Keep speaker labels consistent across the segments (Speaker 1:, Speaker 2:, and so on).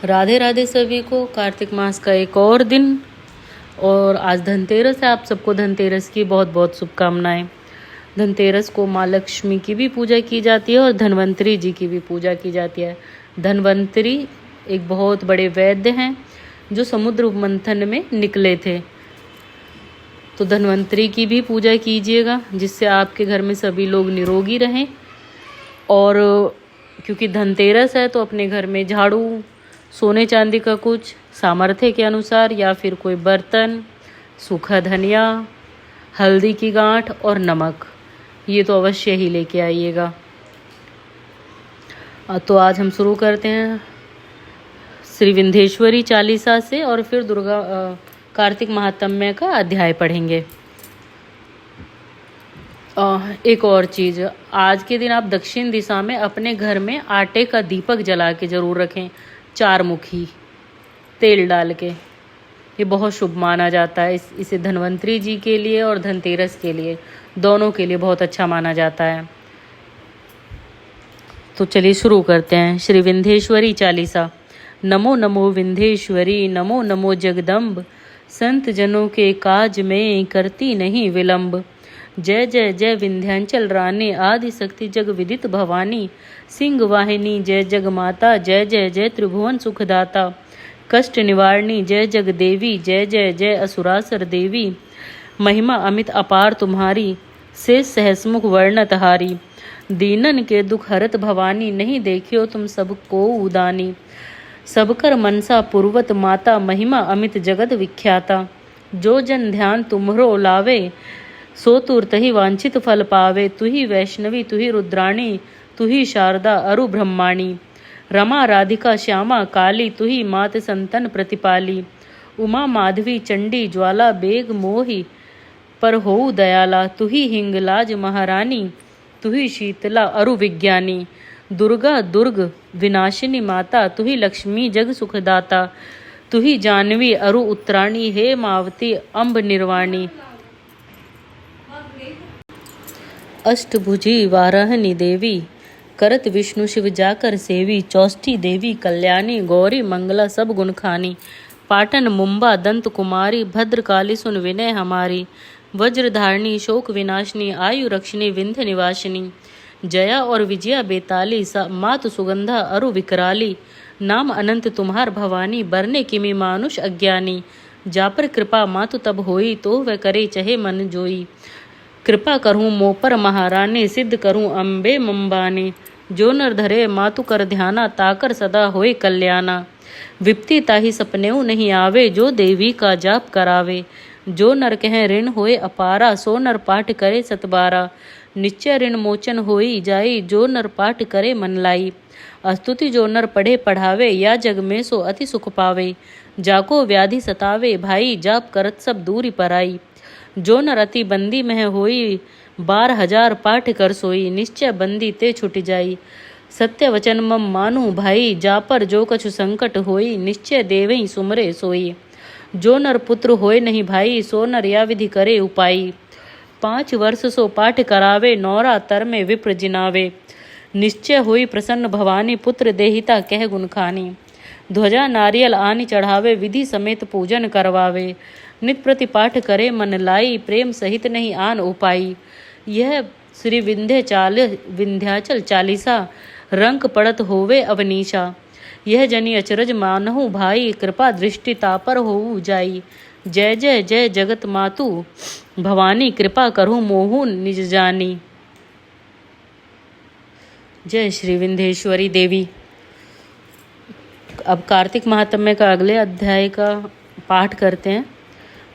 Speaker 1: राधे राधे सभी को। कार्तिक मास का एक और दिन और आज धनतेरस है। आप सबको धनतेरस की बहुत बहुत शुभकामनाएं। धनतेरस को माँ लक्ष्मी की भी पूजा की जाती है और धन्वंतरी जी की भी पूजा की जाती है। धन्वंतरी एक बहुत बड़े वैद्य हैं जो समुद्र मंथन में निकले थे। तो धन्वंतरी की भी पूजा कीजिएगा जिससे आपके घर में सभी लोग निरोगी रहें। और क्योंकि धनतेरस है तो अपने घर में झाड़ू, सोने चांदी का कुछ सामर्थ्य के अनुसार या फिर कोई बर्तन, सूखा धनिया, हल्दी की गांठ और नमक, ये तो अवश्य ही लेके आइएगा। तो आज हम शुरू करते हैं श्री विंध्येश्वरी चालीसा से और फिर कार्तिक महात्म्य का अध्याय पढ़ेंगे। एक और चीज़, आज के दिन आप दक्षिण दिशा में अपने घर में आटे का दीपक जला के ज़रूर रखें, 4 मुखी तेल डाल के। ये बहुत शुभ माना जाता है। इसे धन्वंतरी जी के लिए और धनतेरस के लिए, दोनों के लिए बहुत अच्छा माना जाता है। तो चलिए शुरू करते हैं। श्री विंध्येश्वरी चालीसा। नमो नमो विंध्येश्वरी, नमो नमो जगदम्ब, संत जनों के काज में करती नहीं विलंब। जय जय जय विंध्याचल रानी, आदि शक्ति जग विदित भवानी। सिंह वाहिनी जय जग माता, जय जय जय त्रिभुवन सुखदाता। कष्ट निवारणी जय जग देवी, जय जय जय असुरासर देवी। महिमा अमित अपार तुम्हारी, से सहसमुख वर्णत हारी। दीनन के दुख हरत भवानी, नहीं देखियो तुम सबको उदानी। सबकर मनसा पूर्वत माता, महिमा अमित जगत विख्याता। जो जन ध्यान तुम्हरो लावे, सो तुरत ही वांछित फल पावे। तुही वैष्णवी तुही रुद्राणी, तुही शारदा अरु ब्रह्माणी। रमा राधिका श्यामा काली, तुही मात संतन प्रतिपाली। उमा माधवी चंडी ज्वाला, बेग मोहि पर होऊ दयाला। तुही हिंगलाज महारानी, तुही शीतला अरु विज्ञानी। दुर्गा दुर्ग विनाशिनी माता, तुही लक्ष्मी जग सुखदाता। तुही जानवी अरु उत्तराणी, हे मावती अम्ब निर्वाणी। अष्टभुजी वाराहनी देवी, करत विष्णु शिव जाकर सेवी। चौष्टी देवी कल्याणी, गौरी मंगला सब गुण खानी। पाटन मुंबा दंत कुमारी, भद्रकाली सुन विनय हमारी। वज्रधारिणी शोक विनाशिनी, आयु रक्षिणी विंध्य निवासिनी। जया और विजया बेताली, मातु सुगंधा अरु विकराली। नाम अनंत तुम्हार भवानी, बरने किमि मानुष अज्ञानी। जा पर कृपा मातु तब होई, तो वह करे चहे मन जोई। कृपा करूँ मोह पर महारानी, सिद्ध करूँ अम्बे मंबानी। जो नर धरे मातु कर ध्याना, ताकर सदा होए कल्याणा। विपत्ति ताहि सपनेऊ नहीं आवे, जो देवी का जाप करावे। जो नर कहें ऋण होए अपारा, सो नर पाठ करे सतबारा। निश्चय ऋण मोचन होई जाई, जो नर पाठ करे मन लाई। स्तुति जो नर पढ़े पढ़ावे, या जग में सो अति सुख पावे। जाको व्याधि सतावे भाई, जाप करत सब दूरी पराई। जो नर अति बंदी में होई, 12,000 पाठ कर सोई। निश्चय बंदी ते छुट जाई, सत्य वचन मम मानू भाई। जा पर जो कछु संकट होई, निश्चय देवई सुमरे सोई। जो नर पुत्र होए नहीं भाई, सो नर या विधि करे उपाई। 5 वर्ष सो पाठ करावे, नौरा तर में विप्र जिनावे। निश्चय हुई प्रसन्न भवानी, पुत्र देहिता कह गुण खानी। ध्वजा नारियल आनि चढ़ावे, विधि समेत पूजन करवावे। नित प्रति पाठ करे मन लाई, प्रेम सहित नहीं आन उपाई। यह श्री विंध्याचल चालीसा, रंक पड़त होवे अवनीशा। यह जनी अचरज मानहु भाई, कृपा दृष्टि तापर होऊ जाई। जय जय जय जगत मातु भवानी, कृपा करहु मोहु निज जानी। जय श्री विंध्येश्वरी देवी। अब कार्तिक महात्म्य का अगले अध्याय का पाठ करते हैं।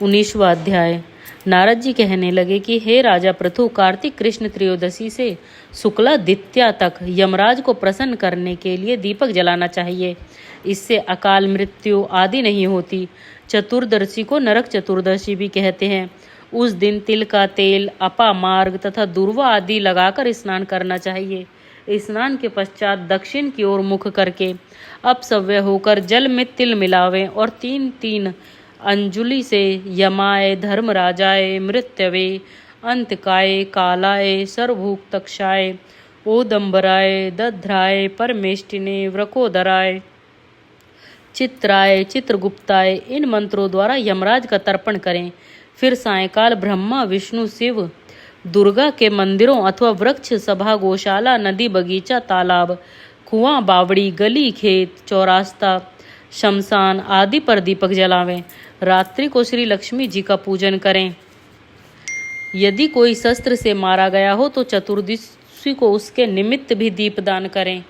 Speaker 1: 19वां अध्याय। नारद जी कहने लगे कि हे राजा पृथु, कार्तिक कृष्ण त्रयोदशी से शुक्ला द्वितीया तक यमराज को प्रसन्न करने के लिए दीपक जलाना चाहिए। इससे अकाल मृत्यु आदि नहीं होती। चतुर्दशी को नरक चतुर्दशी भी कहते हैं। उस दिन तिल का तेल, अपा मार्ग तथा दूर्वा आदि लगाकर स्नान करना चाहिए। स्नान के पश्चात दक्षिण की ओर मुख करके अपसव्य होकर जल में तिल मिलावें और 3-3 अंजुलि से यमाय, धर्मराजाय, मृत्यवे, अंतकाय, कालाय, सर्वभूतक्षाय, ओदंबराय, दध्राय, परमेष्टिने, व्रकोदराय, चित्राय, चित्रगुप्ताय इन मंत्रों द्वारा यमराज का तर्पण करें। फिर सायंकाल ब्रह्मा, विष्णु, शिव, दुर्गा के मंदिरों अथवा वृक्ष, सभा, गौशाला, नदी, बगीचा, तालाब, कुआं, बावड़ी, गली, खेत, चौरास्ता, शमशान आदि पर दीपक जलावें। रात्रि को श्री लक्ष्मी जी का पूजन करें। यदि कोई शस्त्र से मारा गया हो तो चतुर्दशी को उसके निमित्त भी दीपदान करें,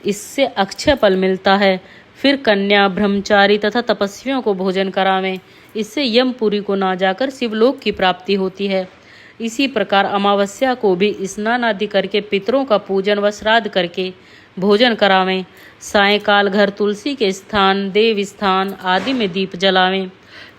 Speaker 1: इससे अक्षय फल मिलता है। फिर कन्या, ब्रह्मचारी तथा तपस्वियों को भोजन करावें, इससे यमपुरी को ना जाकर शिवलोक की प्राप्ति होती है। इसी प्रकार अमावस्या को भी स्नान आदि करके पितरों का पूजन व श्राद्ध करके भोजन करावें। सायंकाल घर, तुलसी के स्थान, देव स्थान आदि में दीप जलावें।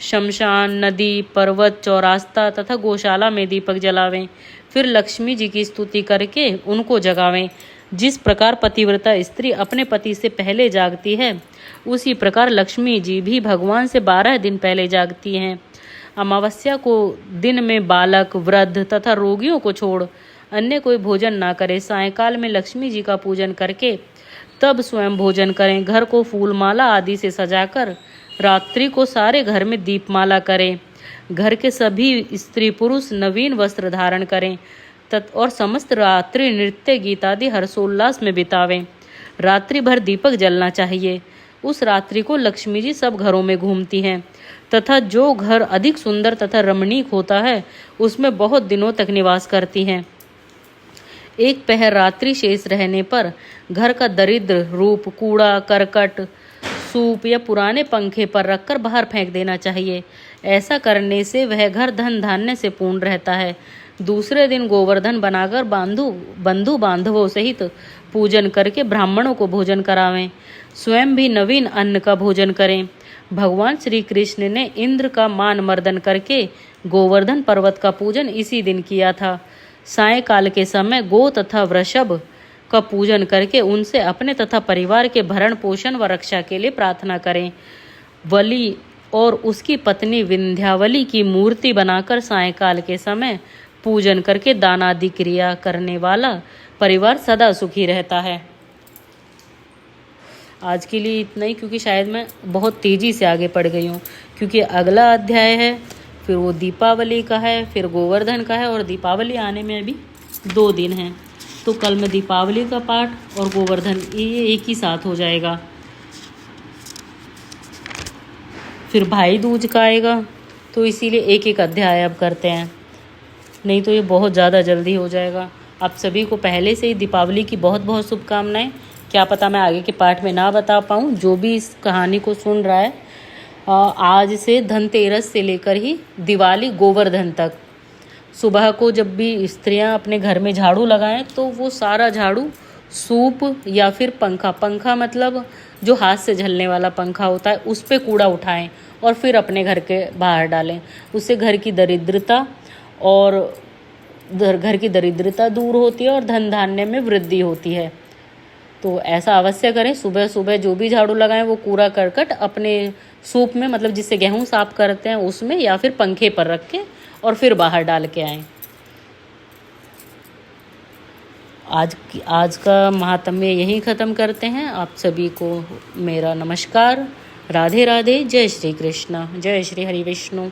Speaker 1: शमशान, नदी, पर्वत, चौरास्ता तथा गौशाला में दीपक जलावें। फिर लक्ष्मी जी की स्तुति करके उनको जगावें। जिस प्रकार पतिव्रता स्त्री अपने पति से पहले जागती है, उसी प्रकार लक्ष्मी जी भी भगवान से 12 दिन पहले जागती हैं। अमावस्या को दिन में बालक, वृद्ध तथा रोगियों को छोड़ अन्य कोई भोजन ना करे। सायंकाल में लक्ष्मी जी का पूजन करके तब स्वयं भोजन करें। घर को फूलमाला आदि से सजाकर रात्रि को सारे घर में दीपमाला करें। घर के सभी स्त्री पुरुष नवीन वस्त्र धारण करें और समस्त रात्रि नृत्य, गीत आदि हर्षोल्लास में बितावें। रात्रि भर दीपक जलना चाहिए। उस रात्रि को लक्ष्मी जी सब घरों में घूमती हैं तथा जो घर अधिक सुंदर तथा रमणीक होता है उसमें बहुत दिनों तक निवास करती हैं। एक पहर रात्रि शेष रहने पर घर का दरिद्र रूप, कूड़ा करकट, सूप या पुराने पंखे पर रखकर बाहर फेंक देना चाहिए। ऐसा करने से वह घर धन धान्य से पूर्ण रहता है। दूसरे दिन गोवर्धन बनाकर बंधु बांधवों सहित पूजन करके ब्राह्मणों को भोजन करावें। स्वयं भी नवीन अन्न का भोजन करें। भगवान श्री कृष्ण ने इंद्र का मान मर्दन करके गोवर्धन पर्वत का पूजन इसी दिन किया था। सायंकाल के समय गो तथा वृषभ का पूजन करके उनसे अपने तथा परिवार के भरण पोषण व रक्षा के लिए प्रार्थना करें। बलि और उसकी पत्नी विंध्यावली की मूर्ति बनाकर सायंकाल के समय पूजन करके दान आदि क्रिया करने वाला परिवार सदा सुखी रहता है। आज के लिए इतना ही, क्योंकि शायद मैं बहुत तेज़ी से आगे पढ़ गई हूँ, क्योंकि अगला अध्याय है फिर वो दीपावली का है, फिर गोवर्धन का है और दीपावली आने में अभी 2 दिन हैं। तो कल मैं दीपावली का पाठ और गोवर्धन ये एक ही साथ हो जाएगा। फिर भाई दूज का आएगा, तो इसीलिए एक एक अध्याय अब करते हैं, नहीं तो ये बहुत ज़्यादा जल्दी हो जाएगा। आप सभी को पहले से ही दीपावली की बहुत बहुत शुभकामनाएं। क्या पता मैं आगे के पाठ में ना बता पाऊँ। जो भी इस कहानी को सुन रहा है, आज से धनतेरस से लेकर ही दिवाली गोवर्धन तक सुबह को जब भी स्त्रियां अपने घर में झाड़ू लगाएं तो वो सारा झाड़ू सूप या फिर पंखा मतलब जो हाथ से झलने वाला पंखा होता है उस पे कूड़ा उठाएं और फिर अपने घर के बाहर डालें। उससे घर की दरिद्रता दूर होती है और धन धान्य में वृद्धि होती है। तो ऐसा अवश्य करें। सुबह सुबह जो भी झाड़ू लगाएं वो कूड़ा करकट अपने सूप में, मतलब जिससे गेहूं साफ करते हैं उसमें, या फिर पंखे पर रख के और फिर बाहर डाल के आएं। आज का महात्म्य यहीं ख़त्म करते हैं। आप सभी को मेरा नमस्कार। राधे राधे। जय श्री कृष्ण, जय श्री हरि विष्णु।